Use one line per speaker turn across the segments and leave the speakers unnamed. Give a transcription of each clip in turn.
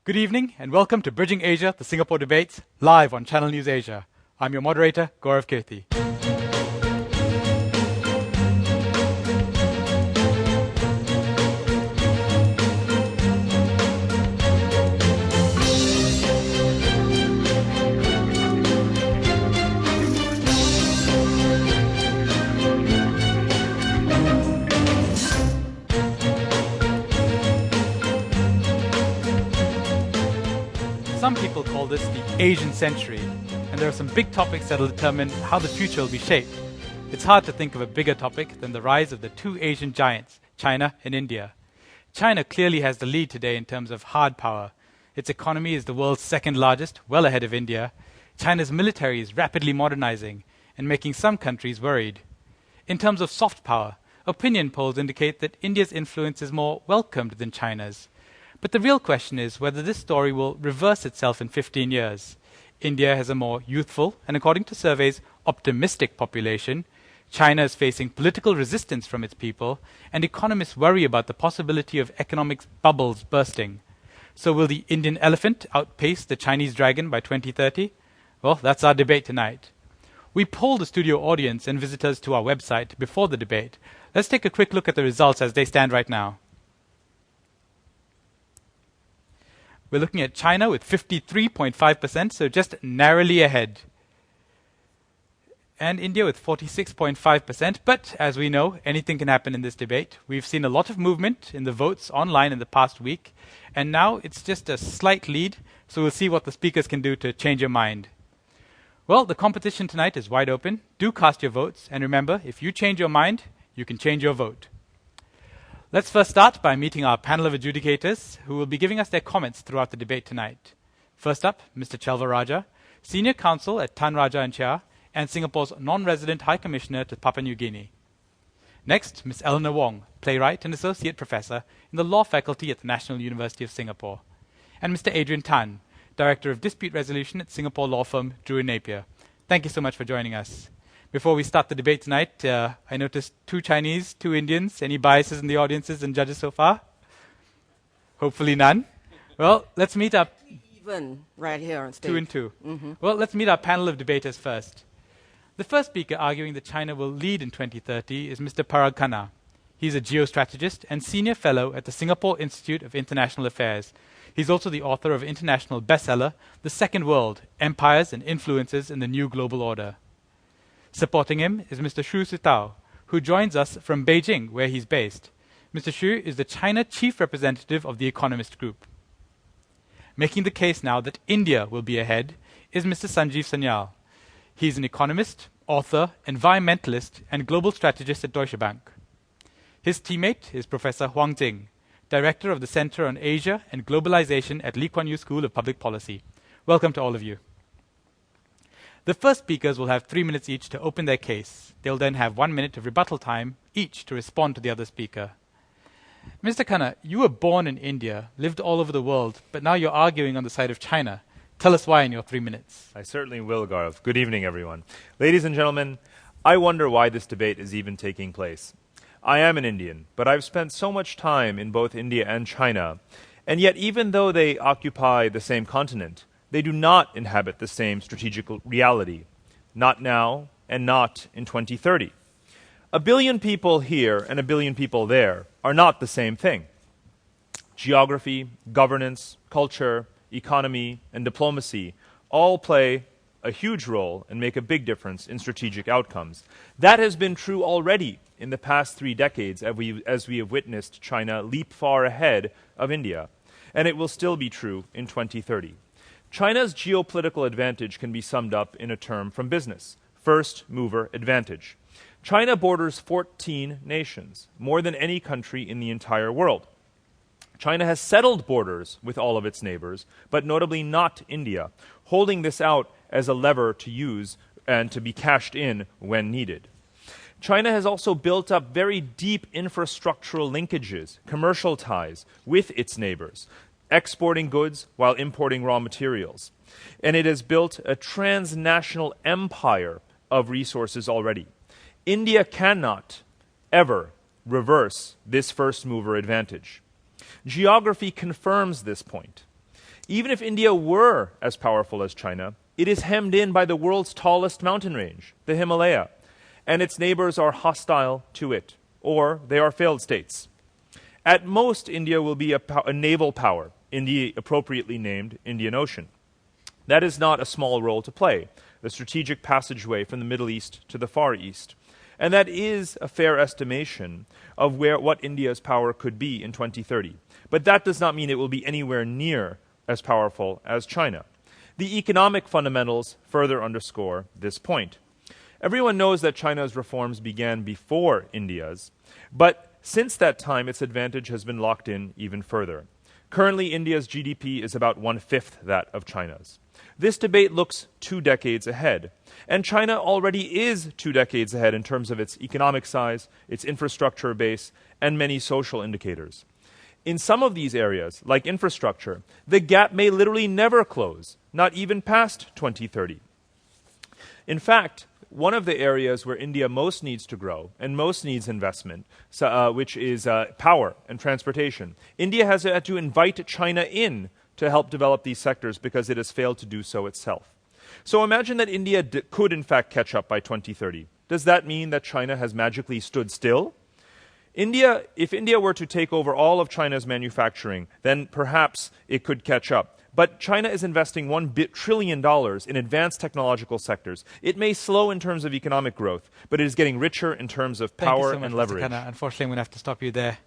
Good evening and welcome to Bridging Asia, the Singapore Debates, live on Channel News Asia. I'm your moderator, Gaurav Kirti. Some people call this the Asian century, and there are some big topics that will determine how the future will be shaped. It's hard to think of a bigger topic than the rise of the two Asian giants, China and India. China clearly has the lead today in terms of hard power. Its economy is the world's second largest, well ahead of India. China's military is rapidly modernizing and making some countries worried. In terms of soft power, opinion polls indicate that India's influence is more welcomed than China's. But the real question is whether this story will reverse itself in 15 years. India has a more youthful and, according to surveys, optimistic population. China is facing political resistance from its people, and economists worry about the possibility of economic bubbles bursting. So will the Indian elephant outpace the Chinese dragon by 2030? Well, that's our debate tonight. We polled the studio audience and visitors to our website before the debate. Let's take a quick look at the results as they stand right now. We're looking at China with 53.5%, so just narrowly ahead. And India with 46.5%. But as we know, anything can happen in this debate. We've seen a lot of movement in the votes online in the past week. And now it's just a slight lead, so we'll see what the speakers can do to change your mind. Well, the competition tonight is wide open. Do cast your votes. And remember, if you change your mind, you can change your vote. Let's first start by meeting our panel of adjudicators who will be giving us their comments throughout the debate tonight. First up, Mr. Chelva Raja, Senior Counsel at Tan Raja & Chia and Singapore's non-resident High Commissioner to Papua New Guinea. Next, Ms. Eleanor Wong, Playwright and Associate Professor in the Law Faculty at the National University of Singapore. And Mr. Adrian Tan, Director of Dispute Resolution at Singapore law firm Drew & Napier. Thank you so much for joining us. Before we start the debate tonight, I noticed 2 Chinese, 2 Indians. Any biases in the audiences and judges so far? Hopefully none. Well, let's meet our...
Even right here on stage.
2 and 2. Mm-hmm. Well, let's meet our panel of debaters first. The first speaker arguing that China will lead in 2030 is Mr. Parag Khanna. He's a geostrategist and senior fellow at the Singapore Institute of International Affairs. He's also the author of international bestseller, The Second World, Empires and Influences in the New Global Order. Supporting him is Mr. Xu Sitao, who joins us from Beijing, where he's based. Mr. Xu is the China Chief Representative of the Economist Group. Making the case now that India will be ahead is Mr. Sanjeev Sanyal. He's an economist, author, environmentalist, and global strategist at Deutsche Bank. His teammate is Professor Huang Jing, Director of the Center on Asia and Globalization at Lee Kuan Yew School of Public Policy. Welcome to all of you. The first speakers will have 3 minutes each to open their case. They'll then have 1 minute of rebuttal time each to respond to the other speaker. Mr. Khanna, you were born in India, lived all over the world, but now you're arguing on the side of China. Tell us why in your 3 minutes.
I certainly will, Gaurav. Good evening, everyone. Ladies and gentlemen, I wonder why this debate is even taking place. I am an Indian, but I've spent so much time in both India and China, and yet even though they occupy the same continent, they do not inhabit the same strategic reality, not now and not in 2030. A billion people here and a billion people there are not the same thing. Geography, governance, culture, economy, and diplomacy all play a huge role and make a big difference in strategic outcomes. That has been true already in the past 3 decades as we have witnessed China leap far ahead of India, and it will still be true in 2030. China's geopolitical advantage can be summed up in a term from business: first mover advantage. China borders 14 nations, more than any country in the entire world. China has settled borders with all of its neighbors, but notably not India, holding this out as a lever to use and to be cashed in when needed. China has also built up very deep infrastructural linkages, commercial ties with its neighbors, exporting goods while importing raw materials. And it has built a transnational empire of resources already. India cannot ever reverse this first mover advantage. Geography confirms this point. Even if India were as powerful as China, it is hemmed in by the world's tallest mountain range, the Himalaya, and its neighbors are hostile to it, or they are failed states. At most, India will be a naval power in the appropriately named Indian Ocean. That is not a small role to play, the strategic passageway from the Middle East to the Far East. And that is a fair estimation of what India's power could be in 2030. But that does not mean it will be anywhere near as powerful as China. The economic fundamentals further underscore this point. Everyone knows that China's reforms began before India's, but since that time its advantage has been locked in even further. Currently, India's GDP is about 1/5 that of China's. This debate looks 2 decades ahead, and China already is 2 decades ahead in terms of its economic size, its infrastructure base, and many social indicators. In some of these areas, like infrastructure, the gap may literally never close, not even past 2030. In fact, one of the areas where India most needs to grow and most needs investment, which is power and transportation, India has had to invite China in to help develop these sectors because it has failed to do so itself. So imagine that India could in fact catch up by 2030. Does that mean that China has magically stood still? If India were to take over all of China's manufacturing, then perhaps it could catch up. But China is investing $1 trillion in advanced technological sectors. It may slow in terms of economic growth, but it is getting richer in terms of power
Thank you so much,
and
Mr.
leverage.
Khanna. Unfortunately, I'm going to have to stop you there.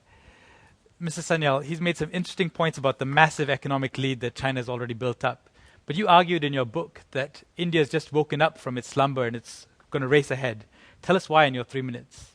Mr. Sanyal, he's made some interesting points about the massive economic lead that China has already built up. But you argued in your book that India has just woken up from its slumber and it's going to race ahead. Tell us why in your 3 minutes.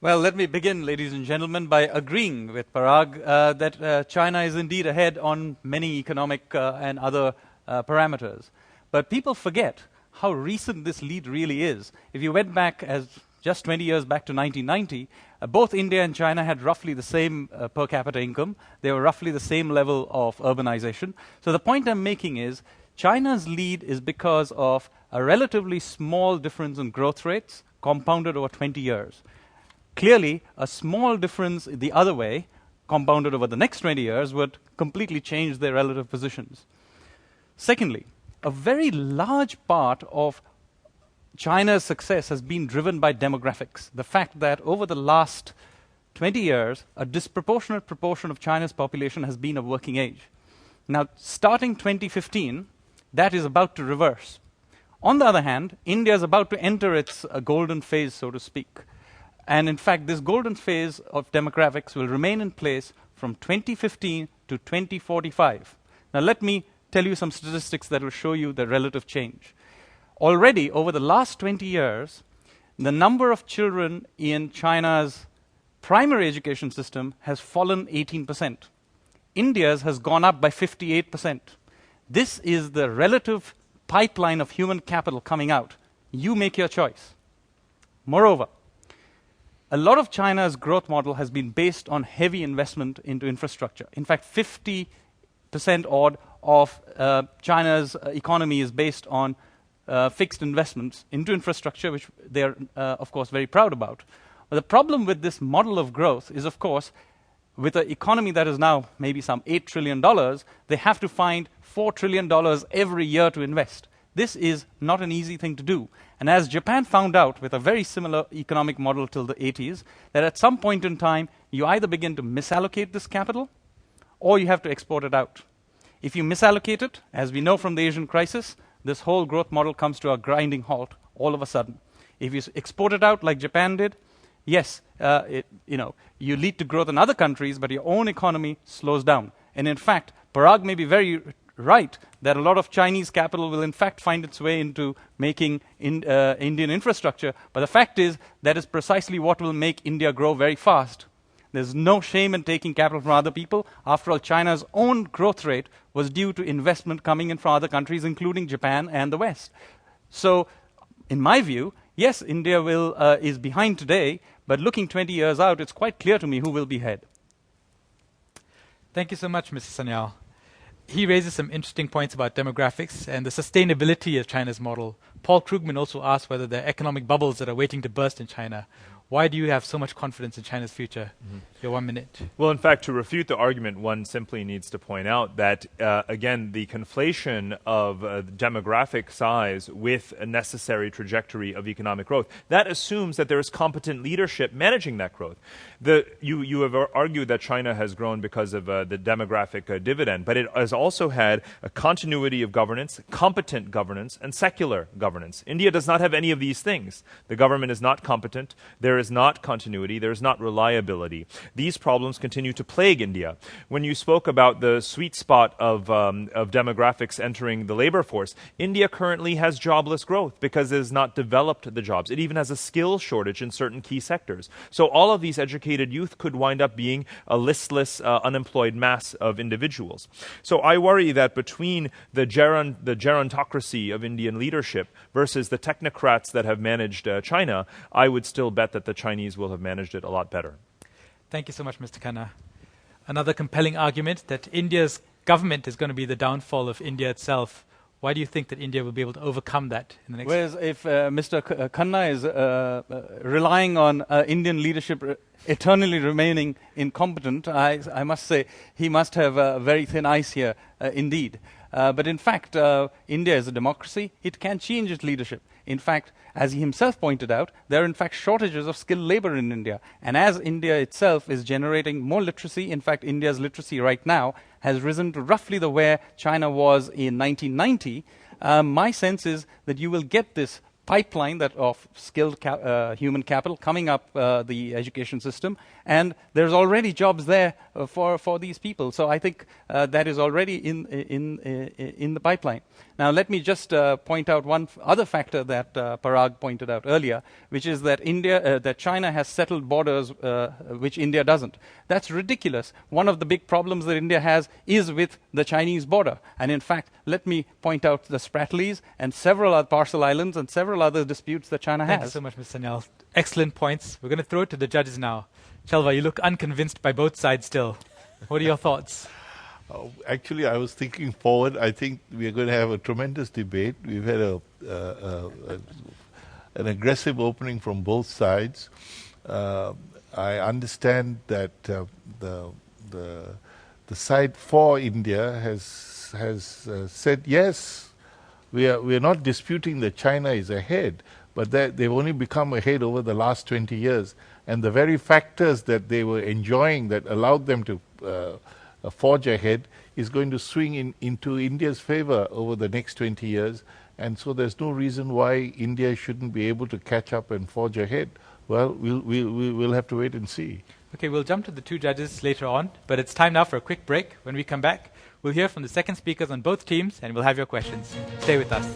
Well, let me begin, ladies and gentlemen, by agreeing with Parag that China is indeed ahead on many economic and other parameters. But people forget how recent this lead really is. If you went back as just 20 years back to 1990, both India and China had roughly the same per capita income. They were roughly the same level of urbanization. So the point I'm making is China's lead is because of a relatively small difference in growth rates compounded over 20 years. Clearly, a small difference the other way, compounded over the next 20 years, would completely change their relative positions. Secondly, a very large part of China's success has been driven by demographics. The fact that over the last 20 years, a disproportionate proportion of China's population has been of working age. Now, starting 2015, that is about to reverse. On the other hand, India is about to enter its golden phase, so to speak. And in fact, this golden phase of demographics will remain in place from 2015 to 2045. Now, let me tell you some statistics that will show you the relative change. Already, over the last 20 years, the number of children in China's primary education system has fallen 18%. India's has gone up by 58%. This is the relative pipeline of human capital coming out. You make your choice. Moreover, a lot of China's growth model has been based on heavy investment into infrastructure. In fact, 50% odd of China's economy is based on fixed investments into infrastructure, which they're, of course, very proud about. But the problem with this model of growth is, of course, with an economy that is now maybe some $8 trillion, they have to find $4 trillion every year to invest. This is not an easy thing to do. And as Japan found out with a very similar economic model till the 80s, that at some point in time, you either begin to misallocate this capital or you have to export it out. If you misallocate it, as we know from the Asian crisis, this whole growth model comes to a grinding halt all of a sudden. If you export it out like Japan did, yes, you lead to growth in other countries, but your own economy slows down. And in fact, Parag may be very right that a lot of Chinese capital will in fact find its way into making Indian infrastructure. But the fact is that is precisely what will make India grow very fast. There's no shame in taking capital from other people. After all, China's own growth rate was due to investment coming in from other countries, including Japan and the West. So, in my view, yes, India is behind today, but looking 20 years out, it's quite clear to me who will be ahead.
Thank you so much, Mr. Sanyal. He raises some interesting points about demographics and the sustainability of China's model. Paul Krugman also asked whether there are economic bubbles that are waiting to burst in China. Why do you have so much confidence in China's future? Your 1 minute.
Well, in fact, to refute the argument, one simply needs to point out that, again, the conflation of demographic size with a necessary trajectory of economic growth, that assumes that there is competent leadership managing that growth. You have argued that China has grown because of the demographic dividend, but it has also had a continuity of governance, competent governance, and secular governance. India does not have any of these things. The government is not competent, there is not continuity, there is not reliability. These problems continue to plague India. When you spoke about the sweet spot of demographics entering the labor force, India currently has jobless growth because it has not developed the jobs. It even has a skill shortage in certain key sectors. So all of these educated youth could wind up being a listless, unemployed mass of individuals. So I worry that between the gerontocracy of Indian leadership versus the technocrats that have managed China, I would still bet that the Chinese will have managed it a lot better.
Thank you so much, Mr. Khanna. Another compelling argument that India's government is going to be the downfall of India itself. Why do you think that India will be able to overcome that in the next?
Whereas if Mr. Khanna is relying on Indian leadership eternally remaining incompetent, I must say he must have very thin ice here indeed. But in fact, India is a democracy. It can change its leadership. In fact, as he himself pointed out, there are in fact shortages of skilled labor in India. And as India itself is generating more literacy, in fact, India's literacy right now has risen to roughly the where China was in 1990. My sense is that you will get this pipeline that of skilled human capital coming up the education system, and there's already jobs there for these people. So I think that is already in the pipeline. Now let me just point out one other factor that Parag pointed out earlier, which is that that China has settled borders which India doesn't. That's ridiculous. One of the big problems that India has is with the Chinese border. And in fact, let me point out the Spratlys and several other parcel islands and several other disputes that China has.
Thank you so much, Mr. Sanyal. Excellent points. We're going to throw it to the judges now. Chelva, you look unconvinced by both sides still. What are your thoughts?
Actually, I was thinking forward. I think we are going to have a tremendous debate. We've had an aggressive opening from both sides. I understand that the side for India has said yes. We are not disputing that China is ahead, but they've only become ahead over the last 20 years. And the very factors that they were enjoying that allowed them to forge ahead is going to swing into India's favor over the next 20 years. And so there's no reason why India shouldn't be able to catch up and forge ahead. Well, we'll have to wait and see.
Okay, we'll jump to the two judges later on, but it's time now for a quick break. When we come back, we'll hear from the second speakers on both teams, and we'll have your questions. Stay with us.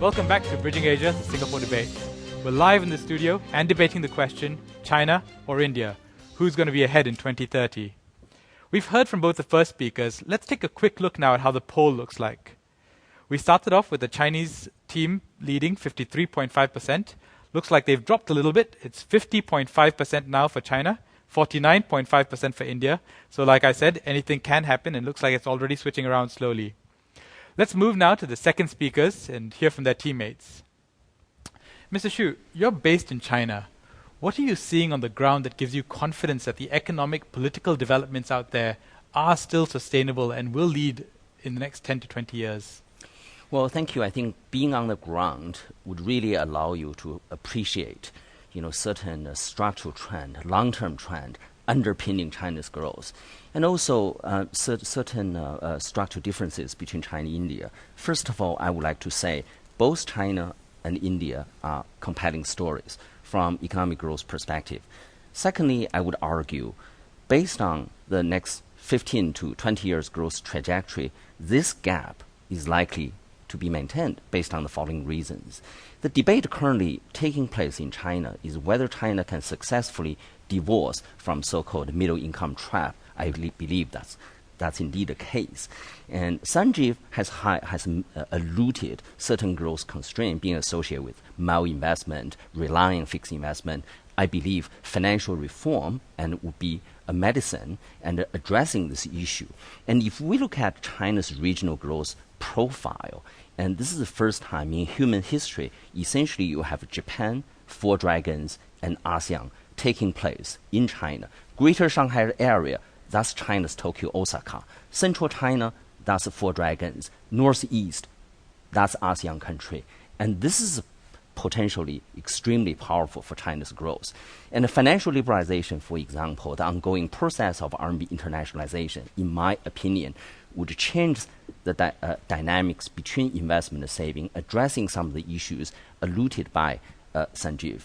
Welcome back to Bridging Asia, the Singapore debate. We're live in the studio and debating the question, China or India? Who's going to be ahead in 2030? We've heard from both the first speakers. Let's take a quick look now at how the poll looks like. We started off with the Chinese team leading 53.5%. Looks like they've dropped a little bit. It's 50.5% now for China, 49.5% for India. So like I said, anything can happen, and looks like it's already switching around slowly. Let's move now to the second speakers and hear from their teammates. Mr. Xu, you're based in China. What are you seeing on the ground that gives you confidence that the economic, political developments out there are still sustainable and will lead in the next 10 to 20 years?
Well, thank you. I think being on the ground would really allow you to appreciate, certain structural trend, long-term trend underpinning China's growth, and also certain structural differences between China and India. First of all, I would like to say both China and India are compelling stories from economic growth perspective. Secondly, I would argue, based on the next 15 to 20 years growth trajectory, this gap is likely to be maintained based on the following reasons. The debate currently taking place in China is whether China can successfully divorce from so-called middle-income trap. I believe that's indeed the case. And Sanjeev has alluded certain growth constraint being associated with malinvestment, relying on fixed investment. I believe financial reform and would be a medicine and addressing this issue. And if we look at China's regional growth profile, and this is the first time in human history, essentially you have Japan, Four Dragons, and ASEAN taking place in China. Greater Shanghai area, that's China's Tokyo, Osaka. Central China, that's Four Dragons. Northeast, that's ASEAN country. And this is potentially extremely powerful for China's growth. And the financial liberalization, for example, the ongoing process of RMB internationalization, in my opinion, would change the dynamics between investment and saving, addressing some of the issues alluded by Sanjeev.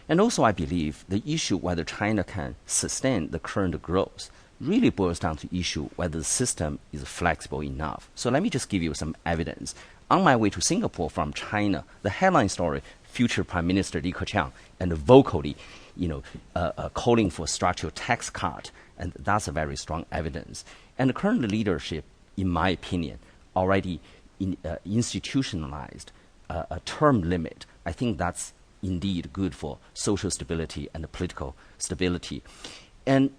And also, I believe the issue whether China can sustain the current growth really boils down to the issue whether the system is flexible enough. So let me just give you some evidence. On my way to Singapore from China, the headline story, future Prime Minister Li Keqiang, and vocally, calling for structural tax cut, and that's a very strong evidence. And the current leadership, in my opinion, already institutionalized a term limit. I think that's indeed good for social stability and political stability. And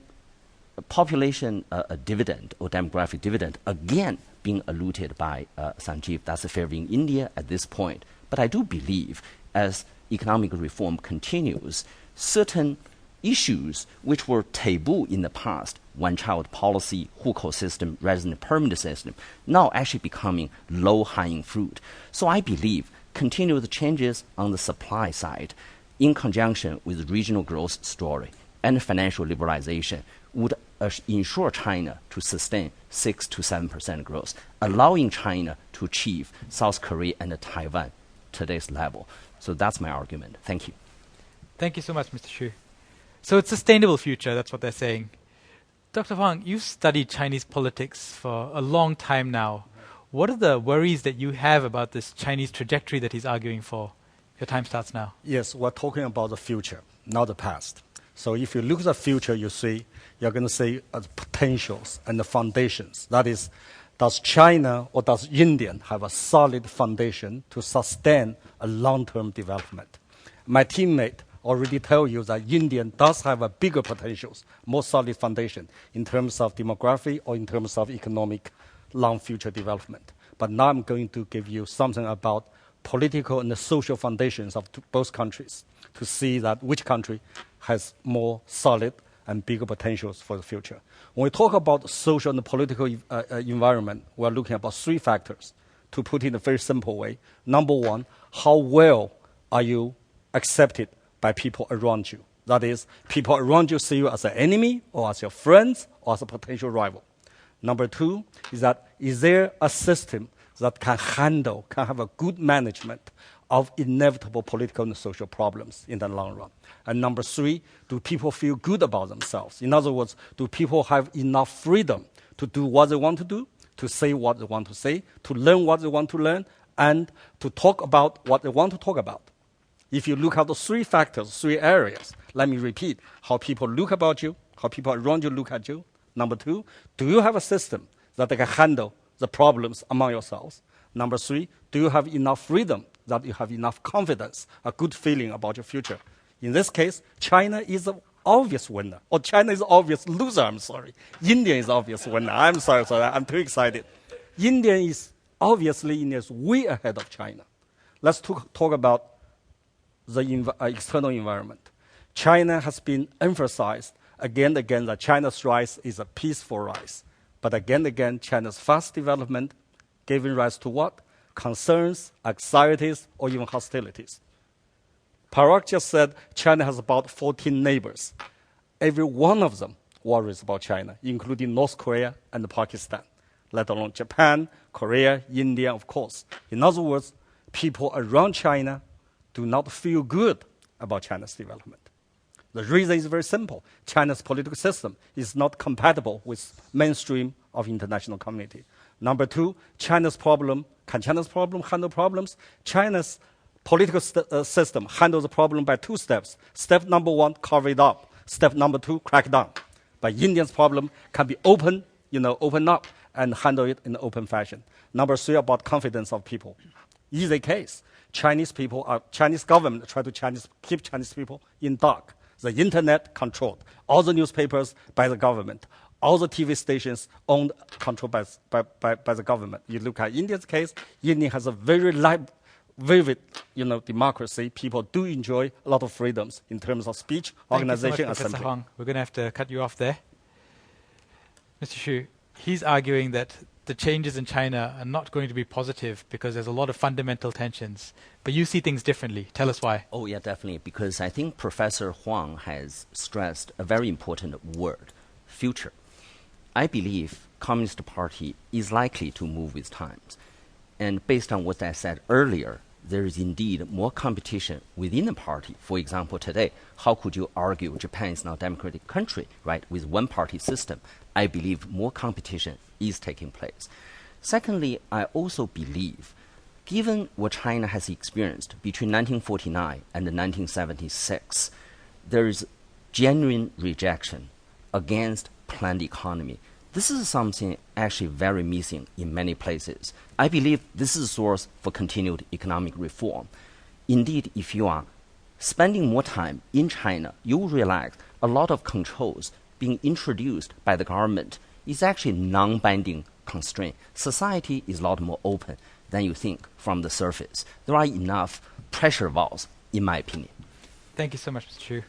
population dividend or demographic dividend, again, being alluded by Sanjeev, that's favoring India at this point. But I do believe as economic reform continues, certain issues which were taboo in the past, one-child policy, hukou system, resident permanent system, now actually becoming low-hanging fruit. So I believe continued changes on the supply side in conjunction with regional growth story and financial liberalization would ensure China to sustain 6 to 7% growth, allowing China to achieve South Korea and Taiwan today's level. So that's my argument. Thank you.
Thank you so much, Mr. Xu. So it's sustainable future, that's what they're saying. Dr. Huang, you've studied Chinese politics for a long time now. What are the worries that you have about this Chinese trajectory that he's arguing for? Your time starts now.
Yes, we're talking about the future, not the past. So if you look at the future, you're going to see the potentials and the foundations. That is, does China or does India have a solid foundation to sustain a long-term development? My teammate already tell you that India does have a bigger potentials, more solid foundation in terms of demography or in terms of economic long future development. But now I'm going to give you something about political and the social foundations of both countries to see that which country has more solid and bigger potentials for the future. When we talk about social and political environment, we're looking about three factors. To put it in a very simple way, number one, how well are you accepted by people around you? That is, people around you see you as an enemy or as your friends or as a potential rival. Number two is there a system that can have a good management of inevitable political and social problems in the long run? And number three, do people feel good about themselves? In other words, do people have enough freedom to do what they want to do, to say what they want to say, to learn what they want to learn, and to talk about what they want to talk about? If you look at the three factors, three areas, let me repeat, how people look about you, how people around you look at you. Number two, do you have a system that they can handle the problems among yourselves? Number three, do you have enough freedom, that you have enough confidence, a good feeling about your future? In this case, China is the obvious winner, or China is the obvious loser, I'm sorry. India is the obvious winner. I'm sorry, I'm too excited. India is obviously way ahead of China. Let's talk about the external environment. China has been emphasized again and again that China's rise is a peaceful rise. But again and again, China's fast development giving rise to what? Concerns, anxieties, or even hostilities. Parag just said China has about 14 neighbors. Every one of them worries about China, including North Korea and Pakistan, let alone Japan, Korea, India, of course. In other words, people around China do not feel good about China's development. The reason is very simple. China's political system is not compatible with mainstream of international community. Number two, China's problem, can China's problem handle problems? China's political system handles the problem by two steps. Step number one, cover it up. Step number two, crack down. But India's problem can be open up and handle it in an open fashion. Number three, about confidence of people. Easy case. Chinese government try to keep Chinese people in dark. The internet controlled. All the newspapers by the government. All the TV stations owned, controlled by the government. You look at India's case, India has a very vivid, democracy. People do enjoy a lot of freedoms in terms of speech, organization,
Thank you so much,
assembly.
Professor Huang. We're going to have to cut you off there. Mr. Xu, he's arguing that the changes in China are not going to be positive because there's a lot of fundamental tensions. But you see things differently. Tell us why.
Oh, yeah, definitely. Because I think Professor Huang has stressed a very important word, future. I believe Communist Party is likely to move with times. And based on what I said earlier, there is indeed more competition within the party. For example, today, how could you argue Japan is now a democratic country, right, with one-party system? I believe more competition is taking place. Secondly, I also believe, given what China has experienced between 1949 and 1976, there is genuine rejection against planned economy. This is something actually very missing in many places. I believe this is a source for continued economic reform. Indeed, if you are spending more time in China, you will realize a lot of controls being introduced by the government is actually non-binding constraint. Society is a lot more open than you think from the surface. There are enough pressure valves, in my opinion.
Thank you so much, Mr. Xu.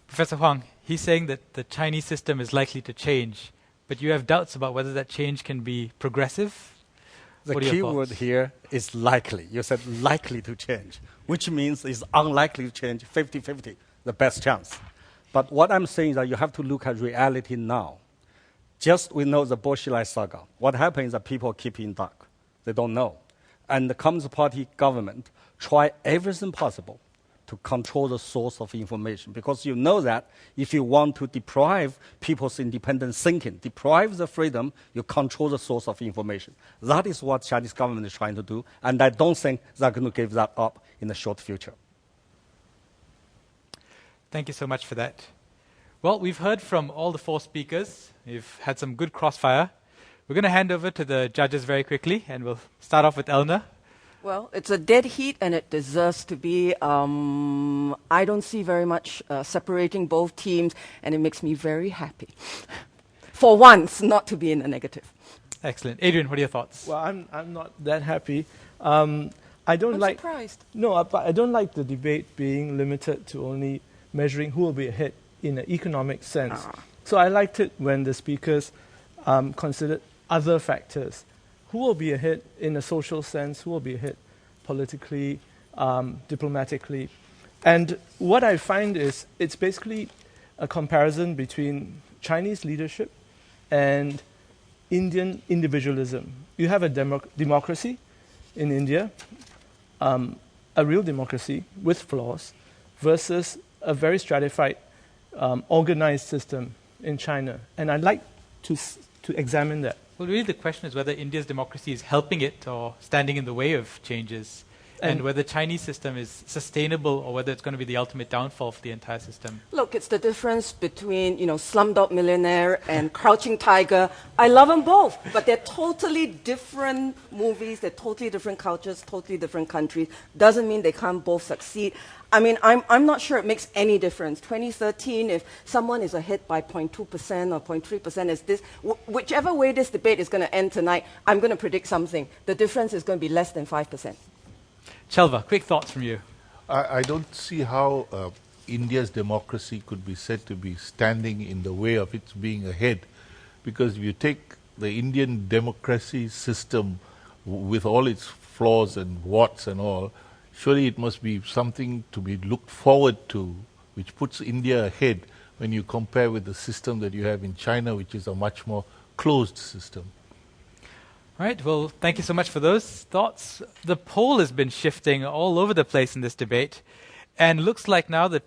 Professor Huang, he's saying that the Chinese system is likely to change, but you have doubts about whether that change can be progressive?
The
What are your
key word
thoughts?
here is likely. You said likely to change, which means it's unlikely to change 50-50, the best chance. But what I'm saying is that you have to look at reality now. Just we know the Bolshevik saga. What happens is that people keep in dark. They don't know. And the Communist Party government try everything possible to control the source of information, because you know that if you want to deprive people's independent thinking, deprive the freedom, you control the source of information. That is what Chinese government is trying to do, and I don't think they're going to give that up in the short future.
Thank you so much for that. Well, we've heard from all the four speakers. We've had some good crossfire. We're going to hand over to the judges very quickly, and we'll start off with Eleanor.
Well, it's a dead heat, and it deserves to be. I don't see very much separating both teams, and it makes me very happy. For once, not to be in the negative.
Excellent. Adrian, what are your thoughts?
Well, I'm not that happy. I don't
I'm
like.
surprised.
No, but I don't like the debate being limited to only measuring who will be ahead in an economic sense. So I liked it when the speakers considered other factors. Who will be ahead in a social sense? Who will be ahead politically, diplomatically? And what I find is it's basically a comparison between Chinese leadership and Indian individualism. You have a democracy in India, a real democracy with flaws, versus a very stratified, organized system in China. And I'd like to examine that.
Well, really the question is whether India's democracy is helping it or standing in the way of changes, and whether the Chinese system is sustainable or whether it's going to be the ultimate downfall for the entire system.
Look, it's the difference between, Slumdog Millionaire and Crouching Tiger. I love them both, but they're totally different movies, they're totally different cultures, totally different countries. Doesn't mean they can't both succeed. I mean, I'm not sure it makes any difference. 2013, if someone is ahead by 0.2% or 0.3%, is this, whichever way this debate is going to end tonight, I'm going to predict something. The difference is going to be less than 5%.
Chelva, quick thoughts from you.
I don't see how India's democracy could be said to be standing in the way of its being ahead, because if you take the Indian democracy system with all its flaws and warts and all, surely it must be something to be looked forward to, which puts India ahead when you compare with the system that you have in China, which is a much more closed system.
All right, well, thank you so much for those thoughts. The poll has been shifting all over the place in this debate, and looks like now the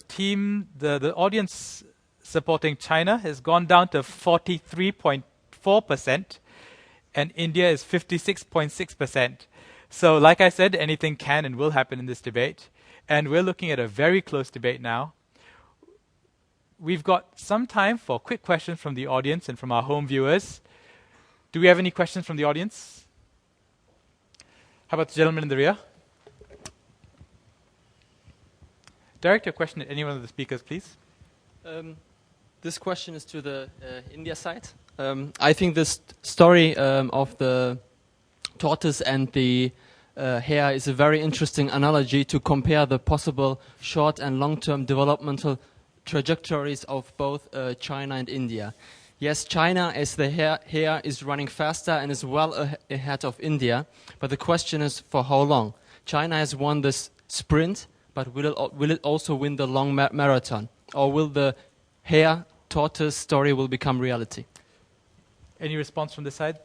audience supporting China has gone down to 43.4%, and India is 56.6%. So, like I said, anything can and will happen in this debate, and we're looking at a very close debate now. We've got some time for quick questions from the audience and from our home viewers. Do we have any questions from the audience? How about the gentleman in the rear? Direct your question at any one of the speakers, please.
This question is to the India side. I think this story of the tortoise and the hare is a very interesting analogy to compare the possible short and long-term developmental trajectories of both China and India. Yes, China, as the hare, is running faster and is well ahead of India, but the question is for how long? China has won this sprint, but will it also win the long marathon? Or will the hare-tortoise story will become reality?
Any response from this side,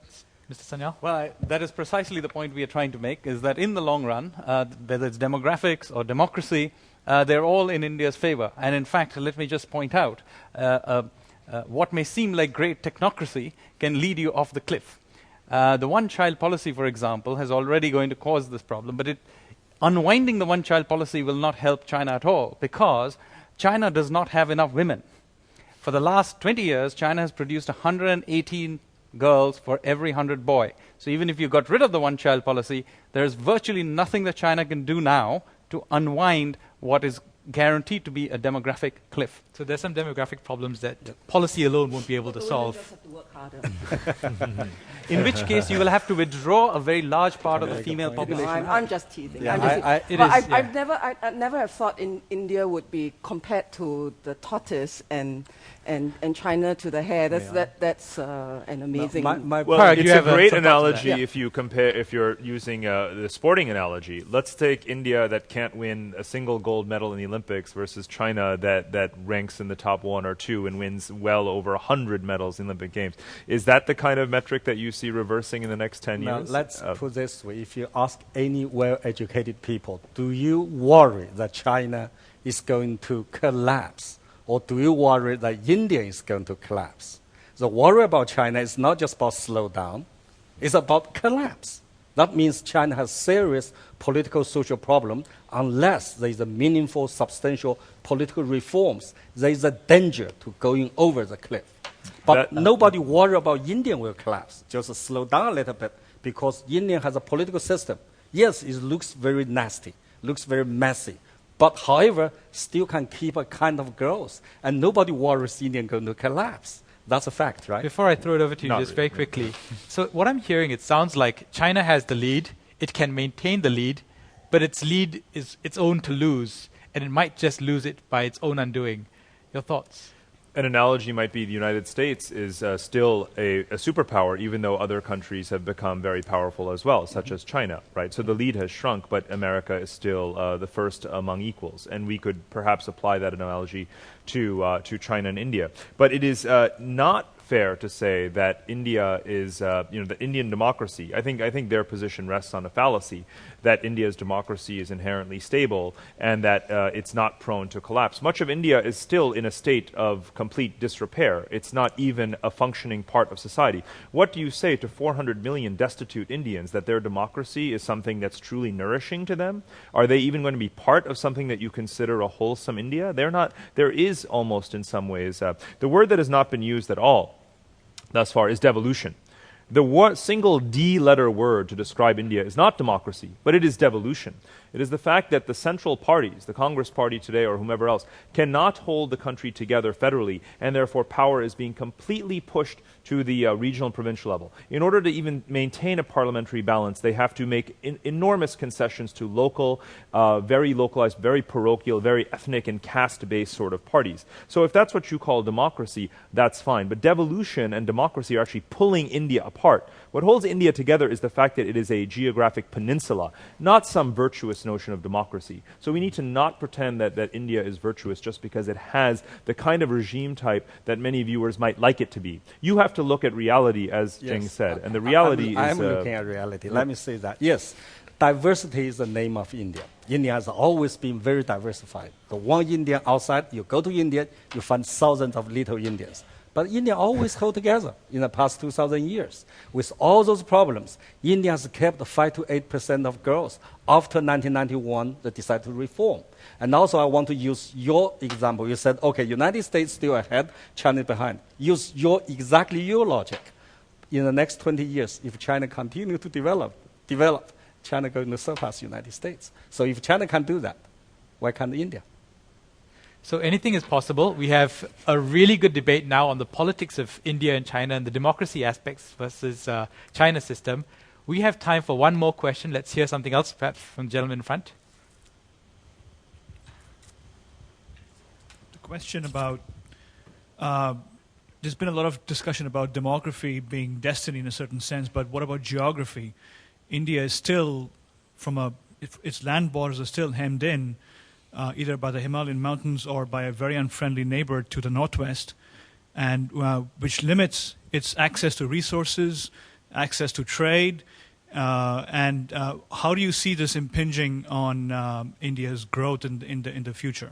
Mr. Sanyal?
Well, that is precisely the point we are trying to make, is that in the long run, whether it's demographics or democracy, they're all in India's favor. And in fact, let me just point out, what may seem like great technocracy can lead you off the cliff. The one-child policy, for example, has already going to cause this problem, but unwinding the one-child policy will not help China at all, because China does not have enough women. For the last 20 years, China has produced 118 girls for every 100 boys. So even if you got rid of the one-child policy, there's virtually nothing that China can do now to unwind what is guaranteed to be a demographic cliff.
So there's some demographic problems that policy alone won't be able to solve.
Just have to work harder.
In which case, you will have to withdraw a very large part of the female population.
I'm just teasing.
Yeah,
I never have thought India would be compared to the tortoise and China to the hare. That's an amazing.
Well, it's a great analogy if you're using the sporting analogy. Let's take India that can't win a single gold medal in the Olympics versus China that ranks in the top 1 or 2 and wins well over 100 medals in Olympic Games. Is that the kind of metric that you see reversing in the next 10 years?
Let's put this way. If you ask any well-educated people, do you worry that China is going to collapse? Or do you worry that India is going to collapse? The worry about China is not just about slow down, it's about collapse. That means China has serious political social problems. Unless there is a meaningful, substantial political reforms, there is a danger to going over the cliff. But nobody worry about India will collapse. Just slow down a little bit, because India has a political system. Yes, it looks very nasty, looks very messy. But however, still can keep a kind of growth. And nobody worries India going to collapse. That's a fact, right?
Before I throw it over to you, very quickly. So what I'm hearing, it sounds like China has the lead, it can maintain the lead, but its lead is its own to lose, and it might just lose it by its own undoing. Your thoughts?
An analogy might be the United States is still a superpower, even though other countries have become very powerful as well, such as China, right? So the lead has shrunk, but America is still the first among equals. And we could perhaps apply that analogy to China and India. But it is not fair to say that India is, the Indian democracy. I think their position rests on a fallacy that India's democracy is inherently stable and that it's not prone to collapse. Much of India is still in a state of complete disrepair. It's not even a functioning part of society. What do you say to 400 million destitute Indians, that their democracy is something that's truly nourishing to them? Are they even going to be part of something that you consider a wholesome India? They're not. There is almost in some ways, the word that has not been used at all thus far is devolution. The single D-letter word to describe India is not democracy, but it is devolution. It is the fact that the central parties, the Congress party today or whomever else, cannot hold the country together federally, and therefore power is being completely pushed to the regional and provincial level. In order to even maintain a parliamentary balance, they have to make enormous concessions to local, very localized, very parochial, very ethnic and caste-based sort of parties. So if that's what you call democracy, that's fine. But devolution and democracy are actually pulling India apart. What holds India together is the fact that it is a geographic peninsula, not some virtuous notion of democracy. So we need to not pretend that India is virtuous just because it has the kind of regime type that many viewers might like it to be. You have to look at reality, as Jing said, and the reality is...
I'm looking at reality. Let me say that. Yes, diversity is the name of India. India has always been very diversified. The one Indian outside, you go to India, you find thousands of little Indians. But India always held together in the past 2,000 years. With all those problems, India has kept 5 to 8% of growth. After 1991, they decided to reform. And also I want to use your example. You said, okay, United States still ahead, China behind. Use exactly your logic. In the next 20 years, if China continue to develop, China going to surpass United States. So if China can do that, why can't India?
So anything is possible. We have a really good debate now on the politics of India and China and the democracy aspects versus China's system. We have time for one more question. Let's hear something else, perhaps from the gentleman in front.
The question about, there's been a lot of discussion about demography being destiny in a certain sense, but what about geography? India is still, its land borders are still hemmed in, either by the Himalayan mountains or by a very unfriendly neighbor to the northwest, and which limits its access to resources, access to trade, and how do you see this impinging on India's growth in the future?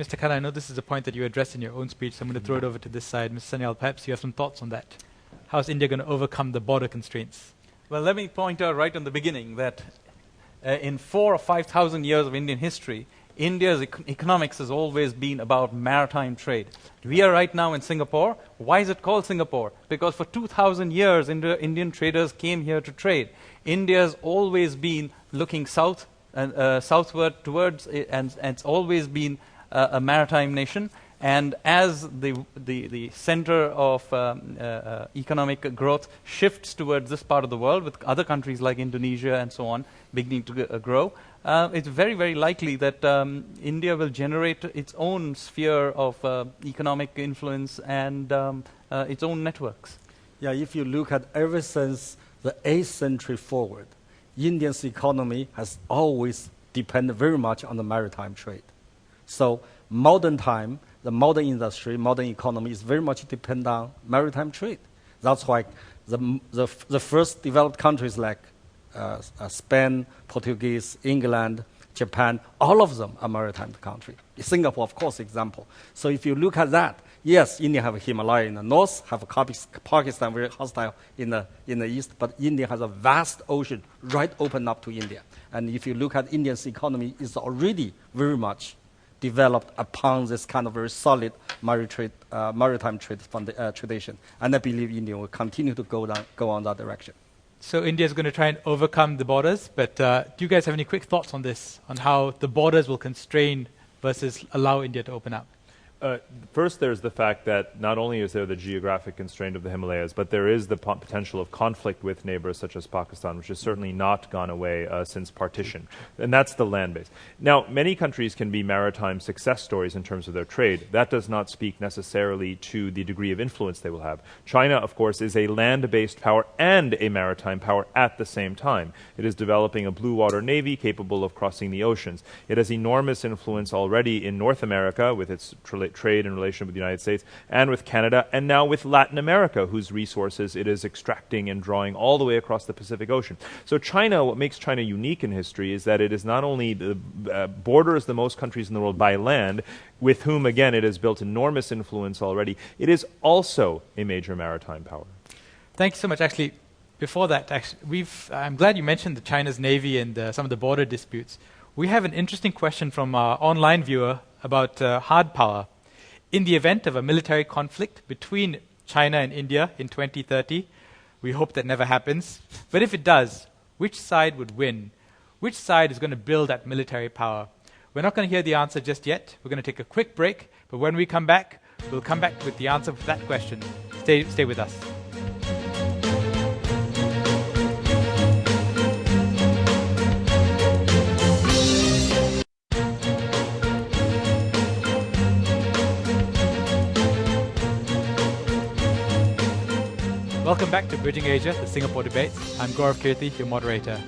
Mr. Khanna, I know this is a point that you addressed in your own speech, so I'm going to throw it over to this side. Mr. Sanyal, perhaps you have some thoughts on that. How is India going to overcome the border constraints?
Well, let me point out right in the beginning that in 4,000 or 5,000 years of Indian history, India's economics has always been about maritime trade. We are right now in Singapore. Why is it called Singapore? Because for 2,000 years, Indian traders came here to trade. India's always been looking south and southward towards it, and it's always been a maritime nation. And as the center of economic growth shifts towards this part of the world, with other countries like Indonesia and so on beginning to grow, it's very, very likely that India will generate its own sphere of economic influence and its own networks.
Yeah, if you look at ever since the 8th century forward, India's economy has always depended very much on the maritime trade. So modern time, the modern industry, modern economy is very much dependent on maritime trade. That's why the first developed countries like Spain, Portuguese, England, Japan, all of them are maritime countries. Singapore, of course, example. So if you look at that, yes, India have a Himalaya in the north, have a Pakistan very hostile in the east, but India has a vast ocean right open up to India. And if you look at India's economy, it's already very much developed upon this kind of very solid maritime trade tradition. And I believe India will continue to go on that direction.
So India is going to try and overcome the borders, but do you guys have any quick thoughts on this, on how the borders will constrain versus allow India to open up?
First, there's the fact that not only is there the geographic constraint of the Himalayas, but there is the potential of conflict with neighbors such as Pakistan, which has certainly not gone away since partition. And that's the land base. Now, many countries can be maritime success stories in terms of their trade. That does not speak necessarily to the degree of influence they will have. China, of course, is a land-based power and a maritime power at the same time. It is developing a blue water navy capable of crossing the oceans. It has enormous influence already in North America with its trade in relation with the United States and with Canada, and now with Latin America, whose resources it is extracting and drawing all the way across the Pacific Ocean. So China, what makes China unique in history is that it is not only borders the most countries in the world by land, with whom, again, it has built enormous influence already, it is also a major maritime power.
Thank you so much. Actually, before that, I'm glad you mentioned the China's Navy and some of the border disputes. We have an interesting question from our online viewer about hard power. In the event of a military conflict between China and India in 2030, we hope that never happens, but if it does, which side would win? Which side is going to build that military power? We're not going to hear the answer just yet. We're going to take a quick break, but when we come back, we'll come back with the answer to that question. Stay with us. Welcome back to Bridging Asia, the Singapore Debates. I'm Gaurav Kirti, your moderator.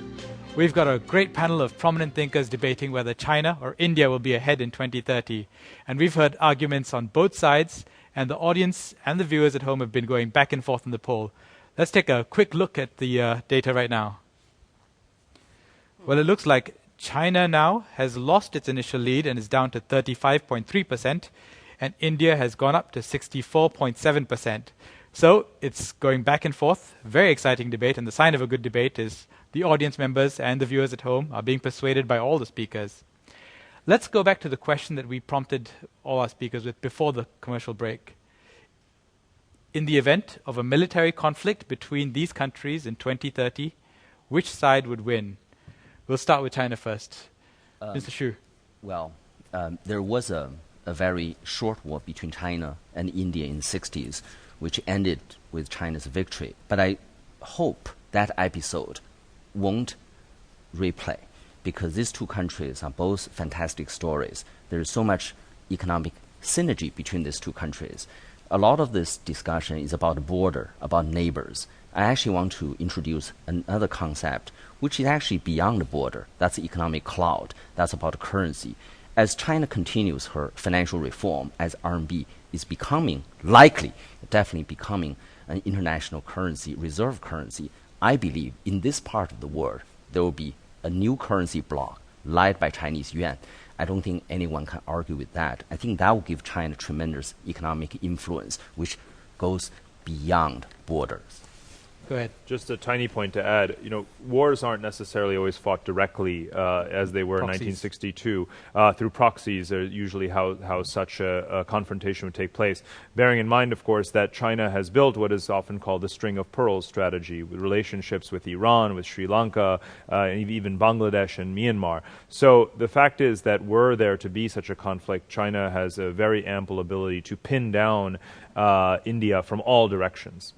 We've got a great panel of prominent thinkers debating whether China or India will be ahead in 2030. And we've heard arguments on both sides, and the audience and the viewers at home have been going back and forth in the poll. Let's take a quick look at the data right now. Well, it looks like China now has lost its initial lead and is down to 35.3%, and India has gone up to 64.7%. So it's going back and forth, very exciting debate, and the sign of a good debate is the audience members and the viewers at home are being persuaded by all the speakers. Let's go back to the question that we prompted all our speakers with before the commercial break. In the event of a military conflict between these countries in 2030, which side would win? We'll start with China first. Mr. Xu.
Well, there was a a very short war between China and India in the 60s, which ended with China's victory. But I hope that episode won't replay, because these two countries are both fantastic stories. There is so much economic synergy between these two countries. A lot of this discussion is about the border, about neighbors. I actually want to introduce another concept, which is actually beyond the border. That's the economic cloud. That's about currency. As China continues her financial reform, as RMB is becoming, likely, definitely becoming an international currency, reserve currency, I believe in this part of the world, there will be a new currency bloc led by Chinese yuan. I don't think anyone can argue with that. I think that will give China tremendous economic influence, which goes beyond borders.
Go ahead.
Just a tiny point to add. Wars aren't necessarily always fought directly as they were
Proxies.
in 1962. Through proxies are usually how such a confrontation would take place. Bearing in mind, of course, that China has built what is often called the string of pearls strategy, with relationships with Iran, with Sri Lanka, and even Bangladesh and Myanmar. So the fact is that were there to be such a conflict, China has a very ample ability to pin down India from all directions.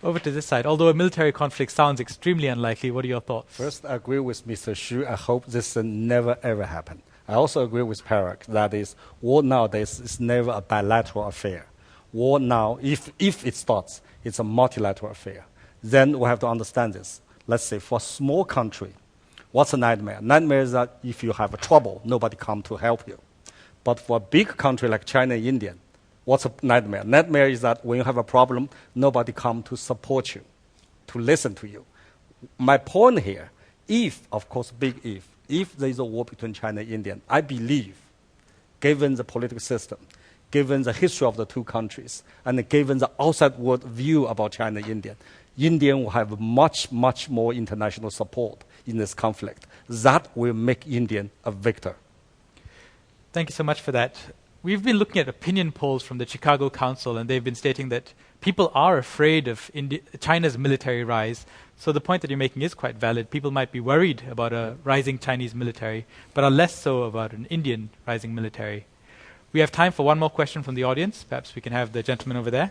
Over to this side. Although a military conflict sounds extremely unlikely, what are your thoughts?
First, I agree with Mr. Xu. I hope this never ever happen. I also agree with Parag. That is, war nowadays is never a bilateral affair. War now, if it starts, it's a multilateral affair. Then we have to understand this. Let's say for a small country, what's a nightmare? Nightmare is that if you have a trouble, nobody come to help you. But for a big country like China and India, what's a nightmare? Nightmare is that when you have a problem, nobody come to support you, to listen to you. My point here, if, of course, big if there is a war between China and India, I believe, given the political system, given the history of the two countries, and given the outside world view about China and India, India will have much, much more international support in this conflict. That will make India a victor.
Thank you so much for that. We've been looking at opinion polls from the Chicago Council, and they've been stating that people are afraid of China's military rise. So the point that you're making is quite valid. People might be worried about a rising Chinese military, but are less so about an Indian rising military. We have time for one more question from the audience. Perhaps we can have the gentleman over there.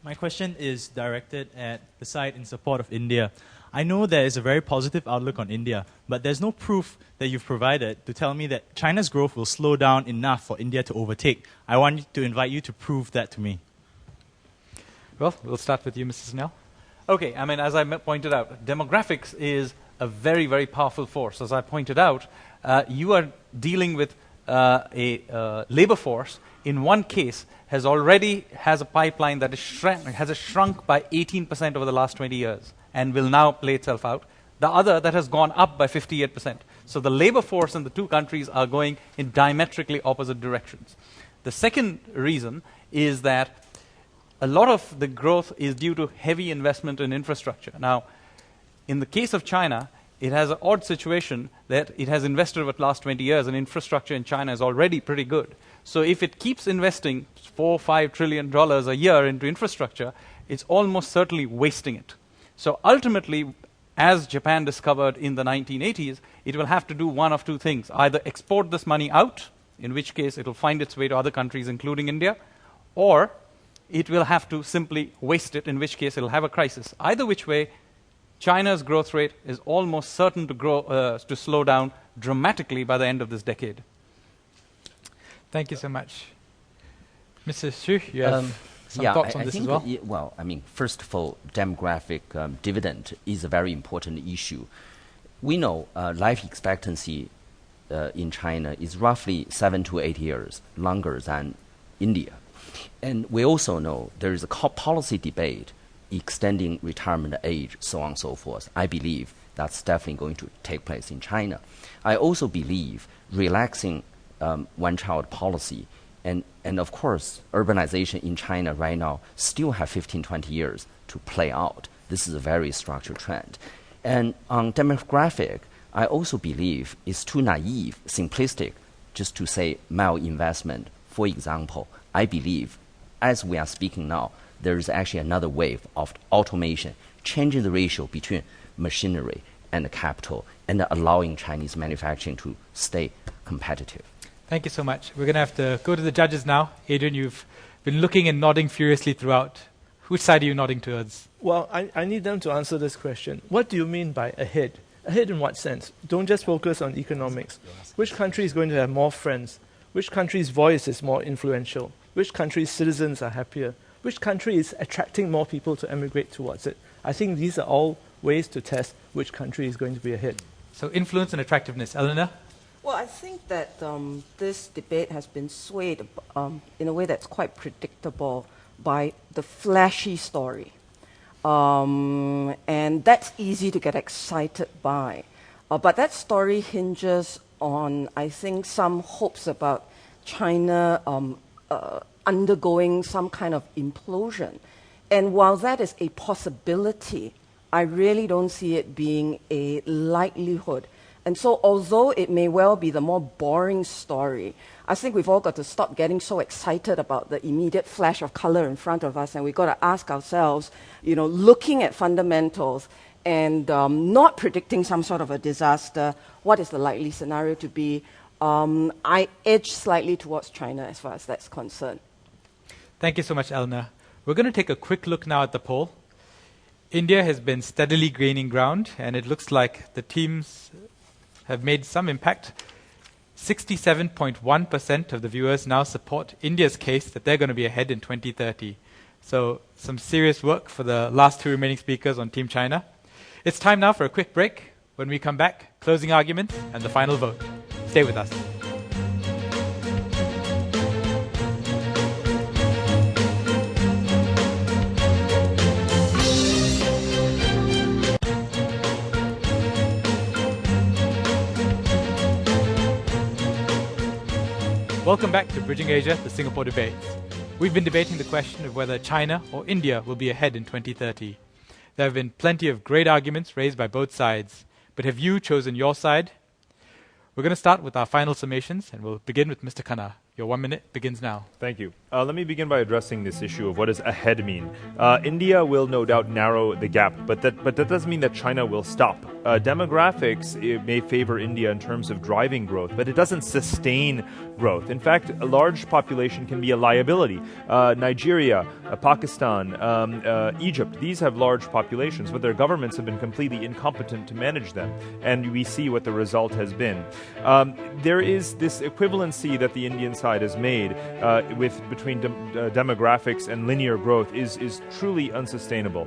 My question is directed at the side in support of India. I know there is a very positive outlook on India, but there's no proof that you've provided to tell me that China's growth will slow down enough for India to overtake. I want to invite you to prove that to me.
Well, we'll start with you, Mr. Snell.
Okay, I mean, as I pointed out, demographics is a very, very powerful force. As I pointed out, you are dealing with a labor force. In one case, has a pipeline that has shrunk by 18% over the last 20 years and will now play itself out. The other that has gone up by 58%. So the labor force in the two countries are going in diametrically opposite directions. The second reason is that a lot of the growth is due to heavy investment in infrastructure. Now, in the case of China, it has an odd situation that it has invested over the last 20 years, and infrastructure in China is already pretty good. So if it keeps investing $4-5 trillion a year into infrastructure, it's almost certainly wasting it. So ultimately, as Japan discovered in the 1980s, it will have to do one of two things. Either export this money out, in which case it will find its way to other countries, including India, or it will have to simply waste it, in which case it will have a crisis. Either which way, China's growth rate is almost certain to slow down dramatically by the end of this decade.
Thank you so much. Mr. Xu, you have some thoughts on this as well?
Well, I mean, first of all, demographic dividend is a very important issue. We know life expectancy in China is roughly 7 to 8 years, longer than India. And we also know there is a policy debate extending retirement age, so on and so forth. I believe that's definitely going to take place in China. I also believe relaxing one-child policy and of course, urbanization in China right now still have 15, 20 years to play out. This is a very structured trend. And on demographic, I also believe it's too naive, simplistic, just to say malinvestment. For example, I believe, as we are speaking now, there is actually another wave of automation, changing the ratio between machinery and capital, and allowing Chinese manufacturing to stay competitive.
Thank you so much. We're going to have to go to the judges now. Adrian, you've been looking and nodding furiously throughout. Which side are you nodding towards?
Well, I need them to answer this question. What do you mean by ahead? Ahead in what sense? Don't just focus on economics. Which country is going to have more friends? Which country's voice is more influential? Which country's citizens are happier? Which country is attracting more people to emigrate towards it? I think these are all ways to test which country is going to be ahead.
So influence and attractiveness. Eleanor?
Well, I think that this debate has been swayed in a way that's quite predictable by the flashy story. And that's easy to get excited by. But that story hinges on, I think, some hopes about China undergoing some kind of implosion. And while that is a possibility, I really don't see it being a likelihood. And so although it may well be the more boring story, I think we've all got to stop getting so excited about the immediate flash of color in front of us, and we've got to ask ourselves, looking at fundamentals and not predicting some sort of a disaster, what is the likely scenario to be? I edge slightly towards China as far as that's concerned.
Thank you so much, Eleanor. We're going to take a quick look now at the poll. India has been steadily gaining ground, and it looks like the teams have made some impact. 67.1% of the viewers now support India's case that they're going to be ahead in 2030. So some serious work for the last two remaining speakers on Team China. It's time now for a quick break. When we come back, closing arguments and the final vote. Stay with us. Welcome back to Bridging Asia, the Singapore Debates. We've been debating the question of whether China or India will be ahead in 2030. There have been plenty of great arguments raised by both sides, but have you chosen your side? We're going to start with our final summations, and we'll begin with Mr. Khanna. Your 1 minute begins now.
Thank you. Let me begin by addressing this issue of what does ahead mean. India will no doubt narrow the gap, but that doesn't mean that China will stop. Demographics may favor India in terms of driving growth, but it doesn't sustain growth. In fact, a large population can be a liability. Nigeria, Pakistan, Egypt, these have large populations, but their governments have been completely incompetent to manage them, and we see what the result has been. There is this equivalency that the Indian side has made between demographics and linear growth is truly unsustainable.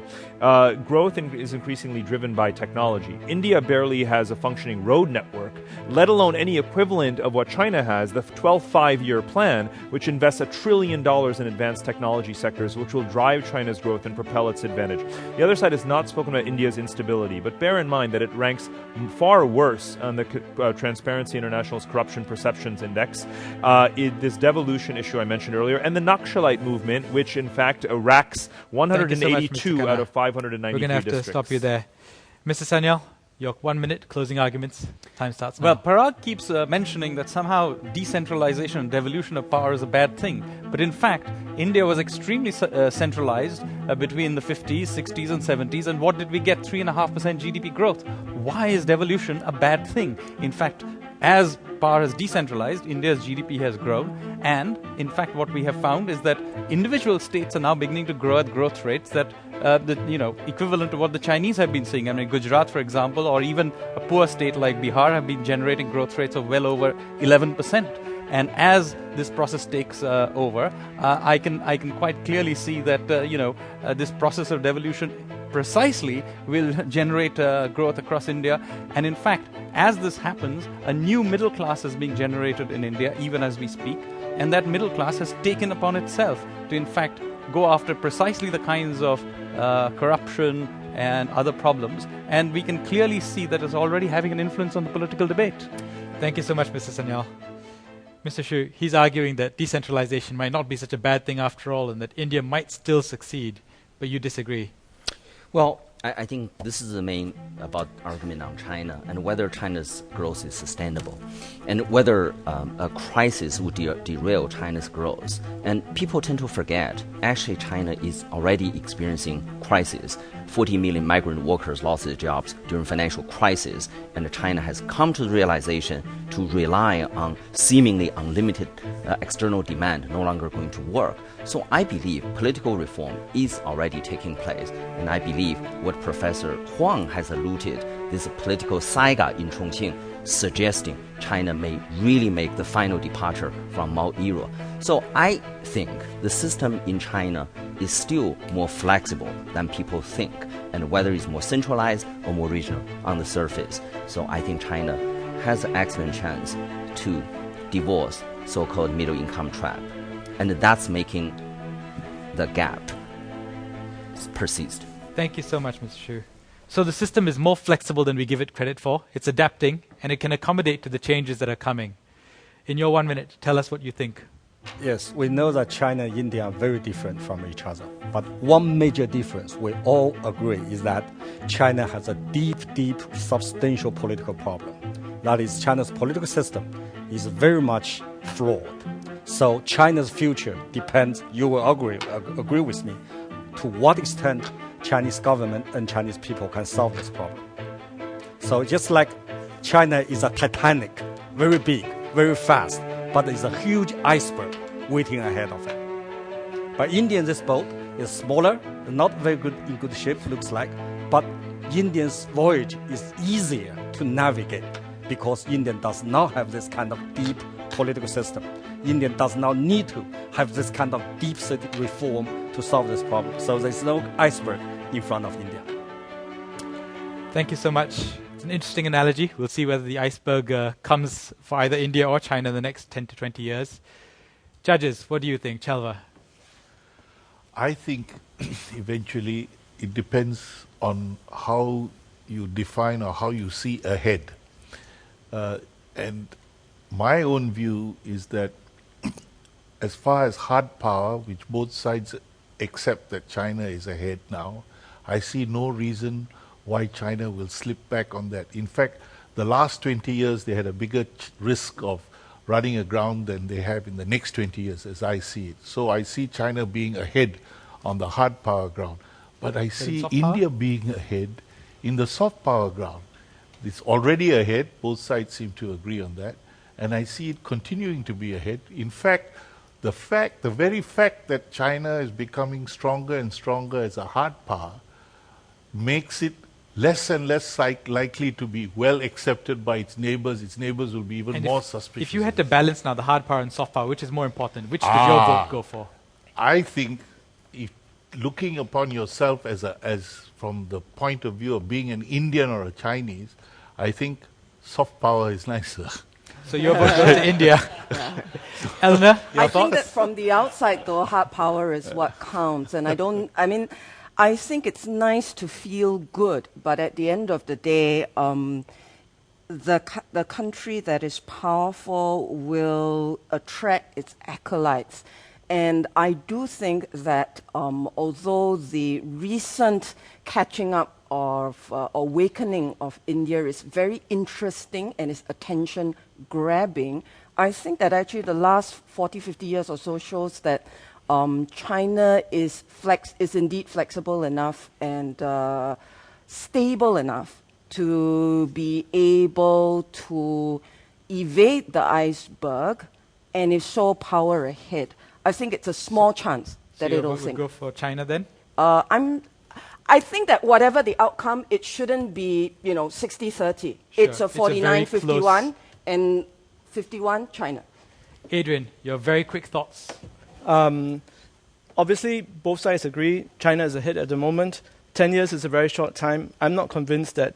Growth is increasingly driven by technology. India barely has a functioning road network, let alone any equivalent of what China has, the 12th five-year plan, which invests $1 trillion in advanced technology sectors, which will drive China's growth and propel its advantage. The other side has not spoken about India's instability, but bear in mind that it ranks far worse on the Transparency International's Corruption Perceptions Index. This devolution issue I mentioned earlier, and the Naxalite movement, which in fact racks 182 out of 593
We're going to have
districts.
to stop you there. Mr. Sanyal, your 1 minute closing arguments. Time starts now.
Well, Parag keeps mentioning that somehow decentralization and devolution of power is a bad thing. But in fact, India was extremely centralized between the 50s, 60s and 70s. And what did we get? 3.5% GDP growth. Why is devolution a bad thing? In fact, as power has decentralized, India's GDP has grown. And in fact, what we have found is that individual states are now beginning to grow at growth rates that equivalent to what the Chinese have been seeing. I mean, Gujarat, for example, or even a poor state like Bihar have been generating growth rates of well over 11%. And as this process takes over, I can quite clearly see that this process of devolution precisely will generate growth across India. And in fact, as this happens, a new middle class is being generated in India, even as we speak. And that middle class has taken upon itself to, in fact, go after precisely the kinds of corruption and other problems. And we can clearly see that it's already having an influence on the political debate.
Thank you so much, Mr. Sanyal. Mr. Shu, he's arguing that decentralization might not be such a bad thing after all, and that India might still succeed. But you disagree.
Well, I think this is the main argument on China and whether China's growth is sustainable and whether a crisis would derail China's growth. And people tend to forget, actually, China is already experiencing crisis 40 million migrant workers lost their jobs during financial crisis, and China has come to the realization to rely on seemingly unlimited external demand no longer going to work. So I believe political reform is already taking place, and I believe what Professor Huang has alluded, this political saga in Chongqing, suggesting China may really make the final departure from Mao era. So I think the system in China is still more flexible than people think, and whether it's more centralized or more regional on the surface. So I think China has an excellent chance to divorce so-called middle income trap, and that's making the gap persist.
Thank you so much, Mr. Xu. So the system is more flexible than we give it credit for. It's adapting, and it can accommodate to the changes that are coming. In your 1 minute, tell us what you think.
Yes, we know that China and India are very different from each other. But one major difference we all agree is that China has a deep, substantial political problem. That is, China's political system is very much flawed. So China's future depends, you will agree with me, to what extent Chinese government and Chinese people can solve this problem. So just like China is a Titanic, very big, very fast, but there's a huge iceberg waiting ahead of it. But India, this boat is smaller, not very good in good shape, looks like, but India's voyage is easier to navigate because India does not have this kind of deep political system. India does not need to have this kind of deep-seated reform to solve this problem. So there's no iceberg in front of India.
Thank you so much. It's an interesting analogy. We'll see whether the iceberg comes for either India or China in the next 10 to 20 years. Judges, what do you think? Chelva?
I think eventually it depends on how you define or how you see ahead. And my own view is that as far as hard power, which both sides accept that China is ahead now, I see no reason why China will slip back on that. In fact, the last 20 years they had a bigger risk of running aground than they have in the next 20 years as I see it. So I see China being ahead on the hard power ground. But I see India being ahead in the soft power ground. It's already ahead, both sides seem to agree on that, and I see it continuing to be ahead. In fact, the very fact that China is becoming stronger and stronger as a hard power makes it less and less likely to be well accepted by its neighbors. Its neighbors will be even more suspicious.
If you had to balance now the hard power and soft power, which is more important? Which does your vote go for?
I think, if looking upon yourself as from the point of view of being an Indian or a Chinese, I think soft power is nicer.
So your vote goes to India. Eleanor, your thoughts?
think that from the outside, though, hard power is what counts. And I think it's nice to feel good, but at the end of the day, the country that is powerful will attract its acolytes. And I do think that although the recent catching up of awakening of India is very interesting and is attention-grabbing, I think that actually the last 40, 50 years or so shows that China is indeed flexible enough and stable enough to be able to evade the iceberg and is so power ahead. I think it's a small chance that it'll sink.
Go for China then?
I think that whatever the outcome, it shouldn't be 60-30. Sure. It's a 49-51 and 51 China.
Adrian, your very quick thoughts.
Obviously, both sides agree China is ahead at the moment. 10 years is a very short time. I'm not convinced that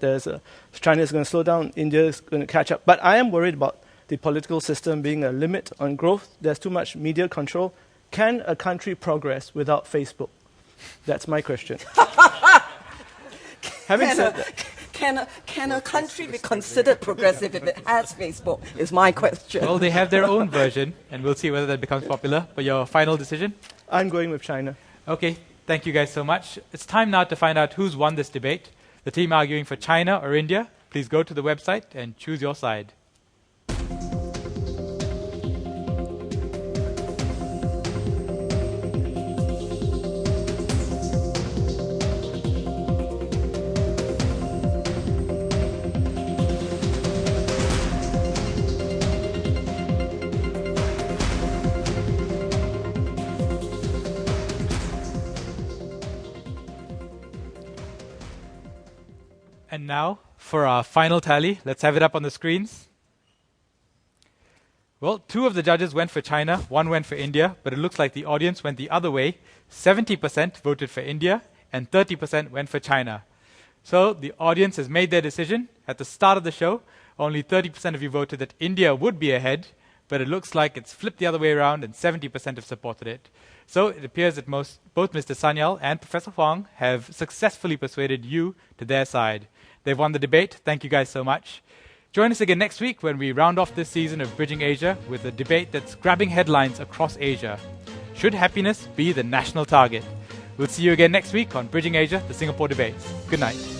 China is going to slow down, India is going to catch up. But I am worried about the political system being a limit on growth. There's too much media control. Can a country progress without Facebook? That's my question. Having said that,
can a country be considered progressive if it has Facebook, is my question.
Well, they have their own version, and we'll see whether that becomes popular. But your final decision?
I'm going with China.
Okay, thank you guys so much. It's time now to find out who's won this debate. The team arguing for China or India, please go to the website and choose your side. And now, for our final tally, let's have it up on the screens. Well, 2 of the judges went for China, 1 went for India, but it looks like the audience went the other way. 70% voted for India, and 30% went for China. So the audience has made their decision. At the start of the show, only 30% of you voted that India would be ahead, but it looks like it's flipped the other way around, and 70% have supported it. So it appears that both Mr. Sanyal and Professor Huang have successfully persuaded you to their side. They've won the debate. Thank you guys so much. Join us again next week when we round off this season of Bridging Asia with a debate that's grabbing headlines across Asia. Should happiness be the national target? We'll see you again next week on Bridging Asia, the Singapore Debates. Good night.